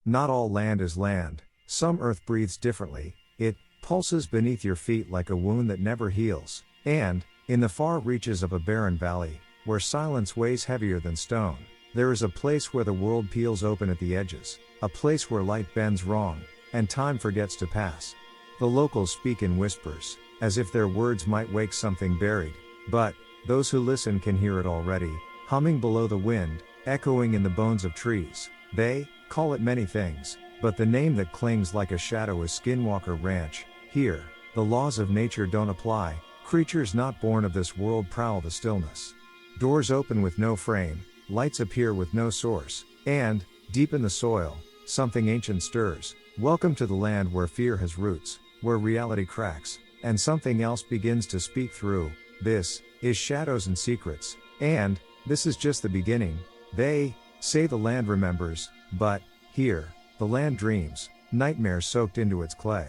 Not all land is land, some earth breathes differently, it pulses beneath your feet like a wound that never heals, and, in the far reaches of a barren valley, where silence weighs heavier than stone, there is a place where the world peels open at the edges, a place where light bends wrong, and time forgets to pass. The locals speak in whispers, as if their words might wake something buried, but those who listen can hear it already, humming below the wind, echoing in the bones of trees. They call it many things, but the name that clings like a shadow is Skinwalker Ranch. Here, the laws of nature don't apply, creatures not born of this world prowl the stillness. Doors open with no frame, lights appear with no source, and, deep in the soil, something ancient stirs. Welcome to the land where fear has roots, where reality cracks, and something else begins to speak through. This is Shadows and Secrets, and this is just the beginning. They say the land remembers, but here, the land dreams, nightmares soaked into its clay.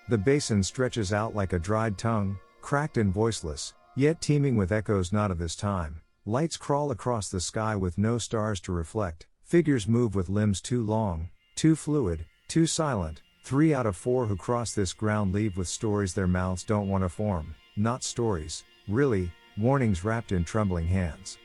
The basin stretches out like a dried tongue, cracked and voiceless, yet teeming with echoes not of this time. Lights crawl across the sky with no stars to reflect, figures move with limbs too long, too fluid, too silent. 3 out of 4 who cross this ground leave with stories their mouths don't want to form, not stories, really, warnings wrapped in trembling hands.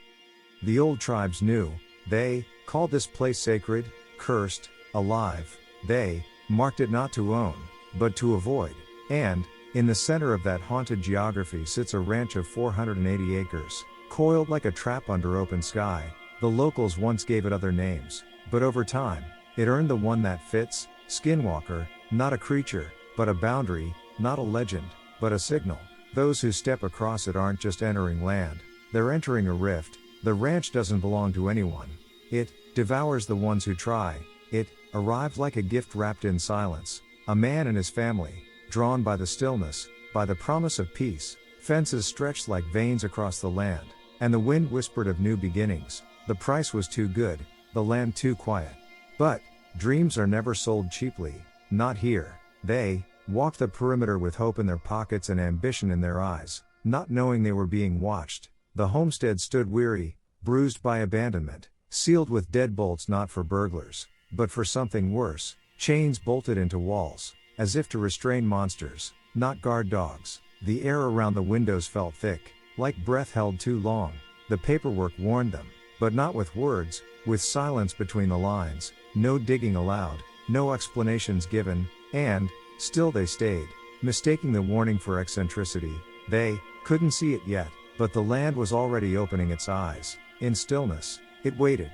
The old tribes knew, they called this place sacred, cursed, alive. They marked it not to own, but to avoid, and, in the center of that haunted geography sits a ranch of 480 acres, coiled like a trap under open sky. The locals once gave it other names, but over time, it earned the one that fits: Skinwalker, not a creature, but a boundary, not a legend, but a signal. Those who step across it aren't just entering land, they're entering a rift. The ranch doesn't belong to anyone. It devours the ones who try. It arrived like a gift wrapped in silence, a man and his family, drawn by the stillness, by the promise of peace. Fences stretched like veins across the land, and the wind whispered of new beginnings. The price was too good, the land too quiet. But dreams are never sold cheaply, not here. They walked the perimeter with hope in their pockets and ambition in their eyes, not knowing they were being watched. The homestead stood weary, bruised by abandonment, sealed with deadbolts not for burglars, but for something worse. Chains bolted into walls, as if to restrain monsters, not guard dogs. The air around the windows felt thick, like breath held too long. The paperwork warned them, but not with words, with silence between the lines. No digging allowed, no explanations given, and still they stayed, mistaking the warning for eccentricity. They couldn't see it yet, but the land was already opening its eyes. In stillness, it waited.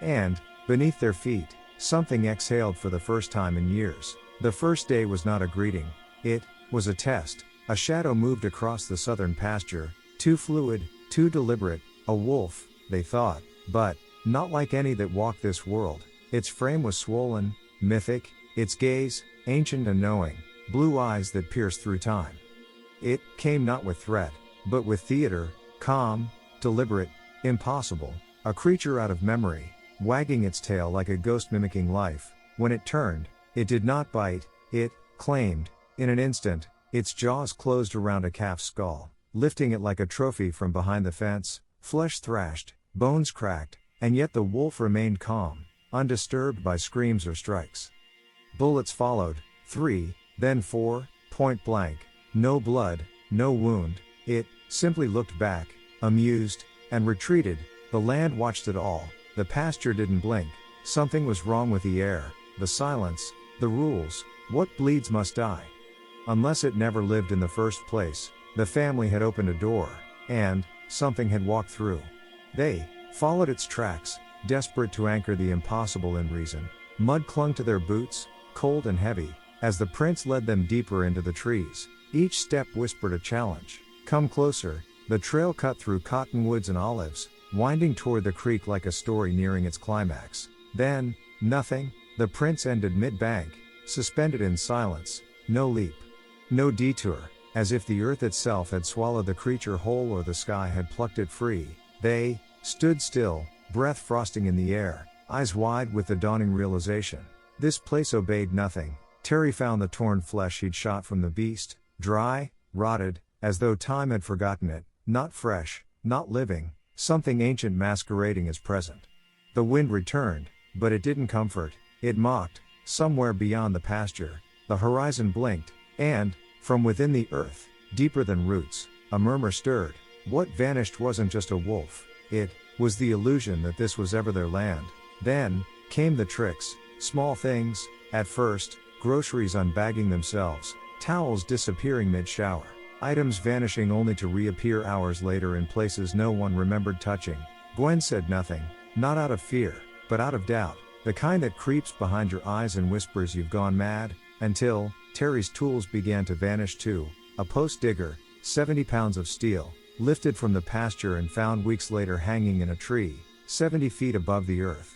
And, beneath their feet, something exhaled for the first time in years. The first day was not a greeting, it was a test. A shadow moved across the southern pasture, too fluid, too deliberate. A wolf, they thought, but not like any that walked this world. Its frame was swollen, mythic, its gaze, ancient and knowing, blue eyes that pierced through time. It came not with threat, but with theater, calm, deliberate, impossible, a creature out of memory, wagging its tail like a ghost mimicking life. When it turned, it did not bite, it claimed. In an instant, its jaws closed around a calf's skull, lifting it like a trophy from behind the fence. Flesh thrashed, bones cracked, and yet the wolf remained calm, undisturbed by screams or strikes. Bullets followed, 3, then 4, point blank. No blood, no wound. It simply looked back, amused, and retreated. The land watched it all. The pasture didn't blink. Something was wrong with the air, the silence, the rules. What bleeds must die. Unless it never lived in the first place. The family had opened a door, and something had walked through. They followed its tracks, desperate to anchor the impossible in reason. Mud clung to their boots, cold and heavy, as the prints led them deeper into the trees. Each step whispered a challenge. Come closer. The trail cut through cottonwoods and olives, winding toward the creek like a story nearing its climax. Then, nothing. The prints ended mid-bank, suspended in silence. No leap. No detour, as if the earth itself had swallowed the creature whole or the sky had plucked it free. They stood still, breath frosting in the air, eyes wide with the dawning realization. This place obeyed nothing. Terry found the torn flesh he'd shot from the beast, dry, rotted, as though time had forgotten it, not fresh, not living, something ancient masquerading as present. The wind returned, but it didn't comfort. it mocked. Somewhere beyond the pasture, the horizon blinked, and, from within the earth, deeper than roots, a murmur stirred. What vanished wasn't just a wolf, it was the illusion that this was ever their land. Then came the tricks, small things, at first, groceries unbagging themselves, towels disappearing mid-shower, items vanishing only to reappear hours later in places no one remembered touching. Gwen said nothing, not out of fear, but out of doubt, the kind that creeps behind your eyes and whispers you've gone mad, until Terry's tools began to vanish too. A post digger, 70 pounds of steel, lifted from the pasture and found weeks later hanging in a tree, 70 feet above the earth.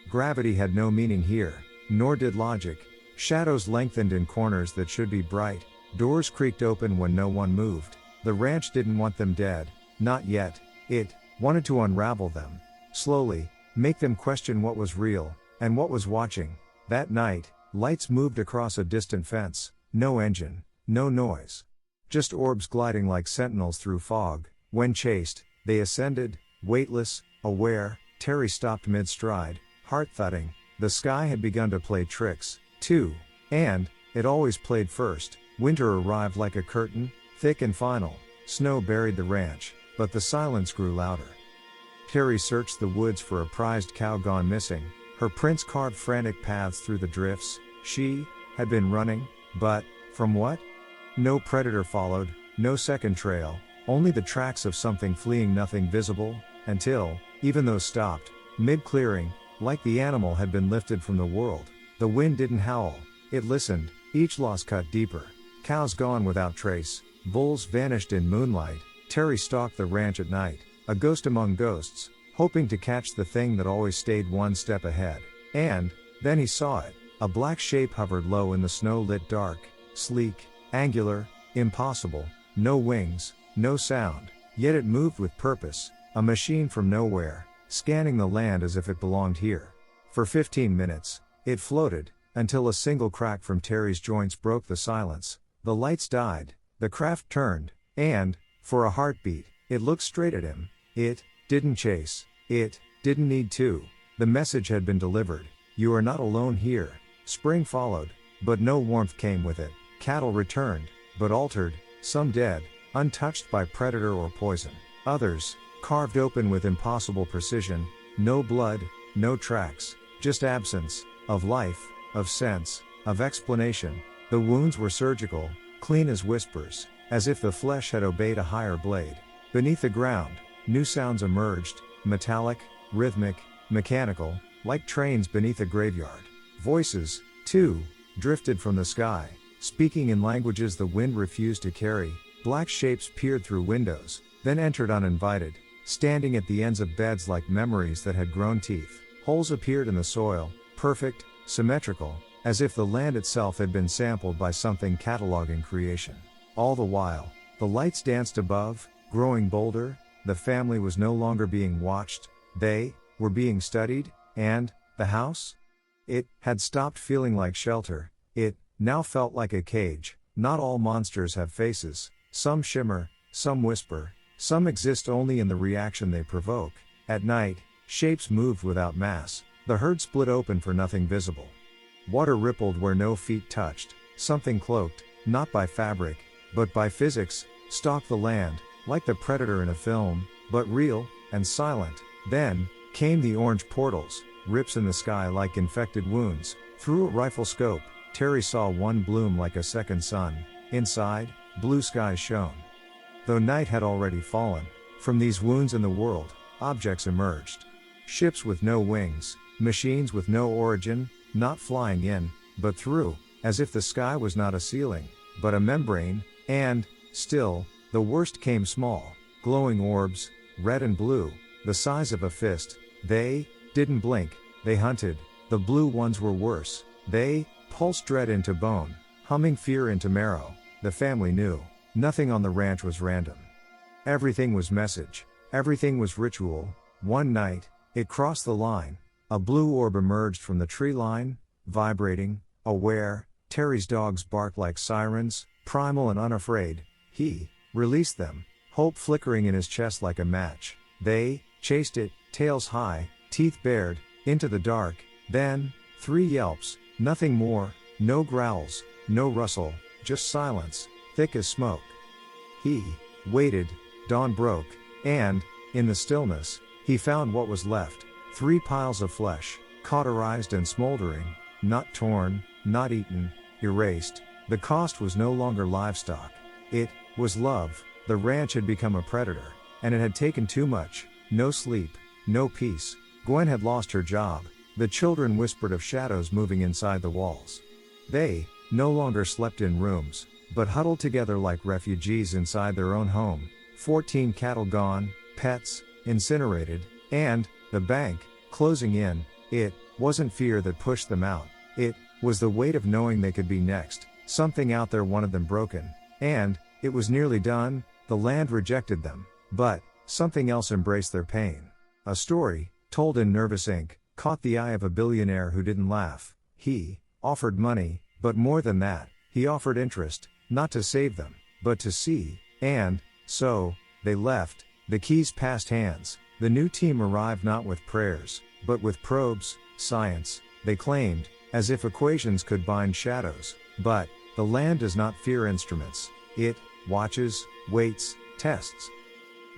Gravity had no meaning here, nor did logic. Shadows lengthened in corners that should be bright, doors creaked open when no one moved. The ranch didn't want them dead, not yet. It wanted to unravel them, slowly, make them question what was real, and what was watching. That night, lights moved across a distant fence, no engine, no noise. Just orbs gliding like sentinels through fog. When chased, they ascended, weightless, aware. Terry stopped mid-stride, heart thudding. The sky had begun to play tricks, too. And it always played first. Winter arrived like a curtain, thick and final. Snow buried the ranch, but the silence grew louder. Terry searched the woods for a prized cow gone missing. Her prints carved frantic paths through the drifts. She had been running, but from what? No predator followed, no second trail, only the tracks of something fleeing, nothing visible, until, even those stopped, mid-clearing, like the animal had been lifted from the world. The wind didn't howl, it listened, each loss cut deeper. Cows gone without trace, bulls vanished in moonlight. Terry stalked the ranch at night, a ghost among ghosts, hoping to catch the thing that always stayed one step ahead. And then he saw it. A black shape hovered low in the snow-lit dark, sleek, angular, impossible, no wings, no sound, yet it moved with purpose, a machine from nowhere, scanning the land as if it belonged here. For 15 minutes, it floated, until a single crack from Terry's joints broke the silence. The lights died, the craft turned, and, for a heartbeat, it looked straight at him. It didn't chase, it didn't need to. The message had been delivered. You are not alone here. Spring followed, but no warmth came with it. Cattle returned, but altered, some dead, untouched by predator or poison. Others, carved open with impossible precision, no blood, no tracks, just absence, of life, of sense, of explanation. The wounds were surgical, clean as whispers, as if the flesh had obeyed a higher blade. Beneath the ground, new sounds emerged, metallic, rhythmic, mechanical, like trains beneath a graveyard. Voices, too, drifted from the sky, speaking in languages the wind refused to carry. Black shapes peered through windows, then entered uninvited, standing at the ends of beds like memories that had grown teeth. Holes appeared in the soil, perfect, symmetrical, as if the land itself had been sampled by something cataloging creation. All the while, the lights danced above, growing bolder. The family was no longer being watched, they were being studied, and the house? It had stopped feeling like shelter, it now felt like a cage. Not all monsters have faces, some shimmer, some whisper, some exist only in the reaction they provoke. At night, shapes moved without mass, the herd split open for nothing visible. Water rippled where no feet touched, something cloaked, not by fabric, but by physics, stalked the land, like the predator in a film, but real, and silent. Then came the orange portals, rips in the sky like infected wounds. Through a rifle scope, Terry saw one bloom like a second sun. Inside, blue skies shone. Though night had already fallen, from these wounds in the world, objects emerged. Ships with no wings, machines with no origin, not flying in, but through, as if the sky was not a ceiling, but a membrane. And, still, the worst came small, glowing orbs, red and blue, the size of a fist. They didn't blink, they hunted. The blue ones were worse. They pulsed dread into bone, humming fear into marrow. The family knew. Nothing on the ranch was random. Everything was message. Everything was ritual. One night, it crossed the line. A blue orb emerged from the tree line, vibrating, aware. Terry's dogs barked like sirens, primal and unafraid. He released them, hope flickering in his chest like a match. They chased it, tails high, teeth bared, into the dark. Then 3 yelps, nothing more, no growls, no rustle, just silence, thick as smoke. He waited, dawn broke, and, in the stillness, he found what was left, 3 piles of flesh, cauterized and smoldering, not torn, not eaten, erased. The cost was no longer livestock. It was love. The ranch had become a predator, and it had taken too much. No sleep, no peace. Gwen had lost her job. The children whispered of shadows moving inside the walls. They no longer slept in rooms, but huddled together like refugees inside their own home. 14 cattle gone, pets incinerated, and the bank closing in. It wasn't fear that pushed them out. It was the weight of knowing they could be next. Something out there wanted them broken, and it was nearly done. The land rejected them, but something else embraced their pain. A story, told in nervous ink, caught the eye of a billionaire who didn't laugh. He offered money, but more than that, he offered interest, not to save them, but to see, and so they left. The keys passed hands. The new team arrived not with prayers, but with probes, science, they claimed, as if equations could bind shadows. But the land does not fear instruments. It watches, waits, tests.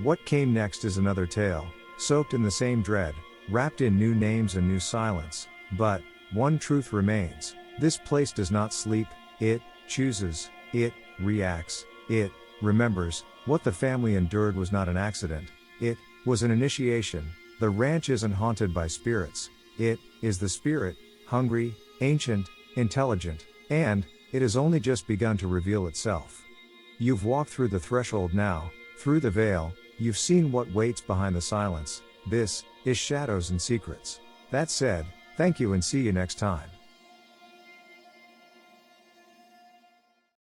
What came next is another tale, soaked in the same dread, wrapped in new names and new silence. But one truth remains. This place does not sleep. It chooses. It reacts. It remembers. What the family endured was not an accident. It was an initiation. The ranch isn't haunted by spirits. It is the spirit, hungry, ancient, intelligent, and it has only just begun to reveal itself. You've walked through the threshold now, through the veil. You've seen what waits behind the silence. This is Shadows and Secrets. That said, thank you and see you next time.